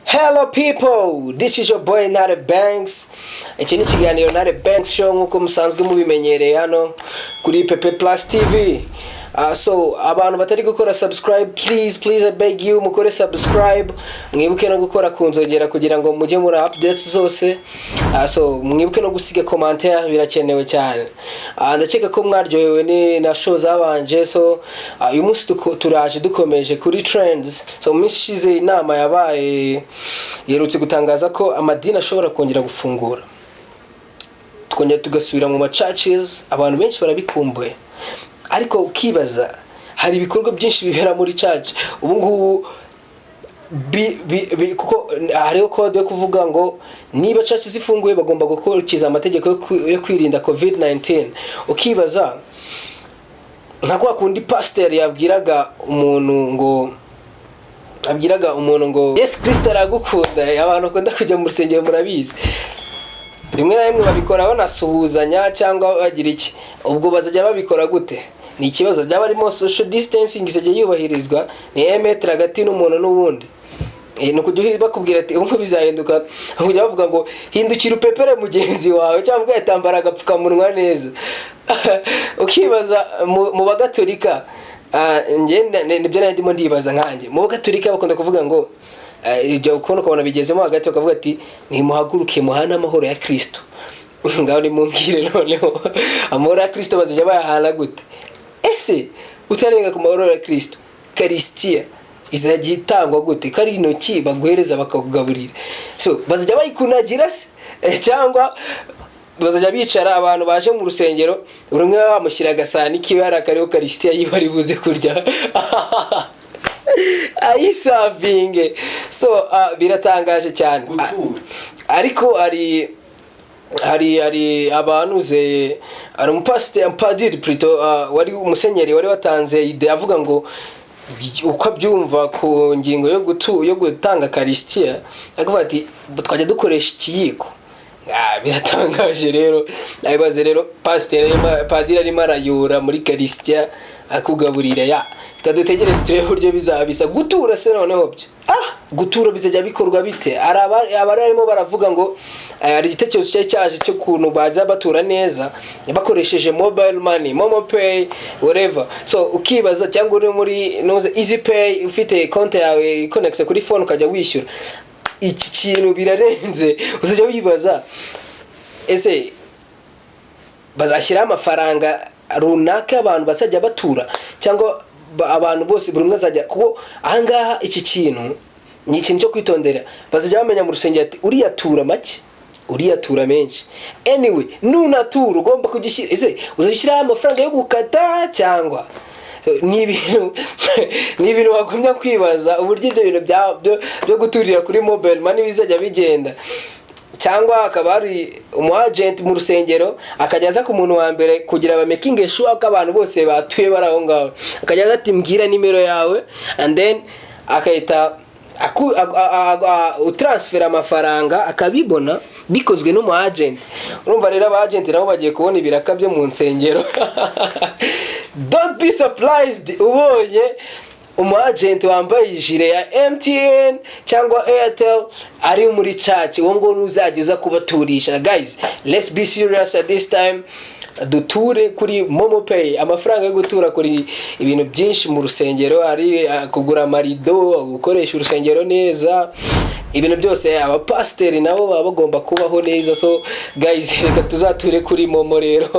Hello people, this is your boy NTARE Banks. Iki ni ikiganiro NTARE Banks Show nkuko musanzwe mubimenyereye hano kuri PEPE Plus TV. So abantu batari gukora subscribe, please I beg you mukore subscribe, mwibuke no gukora kunzogera kugira ngo mujye muri updates zose. So mwibuke no gusiga commentaire, birakenewe cyane. Ndakeka ko mwaryohewe ni na show zabanje. So uyu munsi turaje dukomeje kuri trends. So mishize inama yabaye yerutse gutangaza ko amadini ashobora kongera gufungura, tukongera tugasubira mu churches. Abantu benshi barabikumbuye, ariko ukibaza hari ibikorwa byinshi bibera muri church ubu ngubu kuko hariho code yo kuvuga ngo niba church zifunguye bagomba gukurikiza amategeko yo kwirinda COVID-19. Ukibaza nka kwa kundi pastor yabwiraga umuntu ngo Yesu Kristo aragukunda, abantu kunda kujya mu rusengero murabizi, rimwe na rimwe babikora banasuhuzanya cyangwa bagira iki, ubwo bazajya babikora gute? Ni ikibazo byaba arimo social distancing isajya yubahirizwa, ni 1 metre hagati n'umuntu n'ubundi. Nuko bakubwira ati ubwo bizahinduka, kujya bavuga ngo hindukira upepere mugenzi wawe cyangwa yatambara agapfukamunwa neza. Ukibaza mu bagatolika, nibyo ndimo ndibaza nkanje, mu bagatolika bakunda kuvuga ngo ibyo ukuntu ukabona bigezemo hagati bakavuga ati nimuhaguruke muhana amahoro ya Kristo. Ngaho ni mumbwire noneho amahoro ya Kristo bazajya bayahana gute? Ese utarenga ku mahoro ya Kristo, kariditiya izajya itangwa gute? Kari intoki baguhereza bakakugaburira, so bazajya bayikunagira se cyangwa bazajya bicara abantu baje mu rusengero buri umwe bamushyira agasani kiwe hari akariho kariditiya yibari buze kurya ayisavinge. So biratangaje cyane, ariko hari abanuze, ari umpadiri plutôt wari umusenyeri wari watanze ide avuga ngo uko abyumva ku ngingo yo gutanga kariditiya, akavuga ati twajya dukoresha ikiyiko. Biratangaje rero, nabibaze rero padiri arimo arayura muri kariditiya akugaburira ya kadutegereze turebe uburyo bizabisa gutura se noneho byo. Gutura bizajya bikorwa bite? Abarimo baravuga ngo ari igitekerezo cyaje cyo kuntu baza batura neza bakoresheje mobile money, momo pay, whatever. So ukibaza cyangwa uri muri easy pay ufite konti yawe connect kuri phone ukajya wishyura, iki kintu birarenze. Uzajya wibaza ese bazashyira amafaranga runaka abantu basajya batura cyangwa abantu bose buri umwe azajya, kuko ahangaha iki kintu ni ikintu cyo kwitondera. Bazajya bamenya mu rusengero ati uriyatura make, uriyatura menshi. Anyway, nunatura ugomba kugishyira, ese uzashyira amafaranga yo gukata cyangwa ni ibintu wagumya kwibaza uburyo ibyo bintu byo guturira kuri mobile money bizajya bigenda. Cyangwa akaba ari agent mu rusengero akajyaza ku muntu wa mbere kugira ba making sure ko abantu bose batuye baraho ngaho, akajyaza ati mbwira nimero yawe, and then akayita utransfer amafaranga akabibona bikozwe n'umu agent. Urumva rero aba agent nabo bagiye kubona ibiraka byo mu nsengero. Don't be surprised ubonye umu agent wambaye ijire ya MTN cyangwa Airtel ari muri church, uwo ngo nuzajya uza kubaturisha. Guys, let's be serious at this time. Duture kuri momo pay, amafaranga yo gutura kuri ibintu byinshi mu rusengero, ari kugura amarido, gukoresha urusengero neza, ibintu byose. Abapasteri nabo baba bagomba kubaho neza. So guys, reka tuzature kuri momo rero.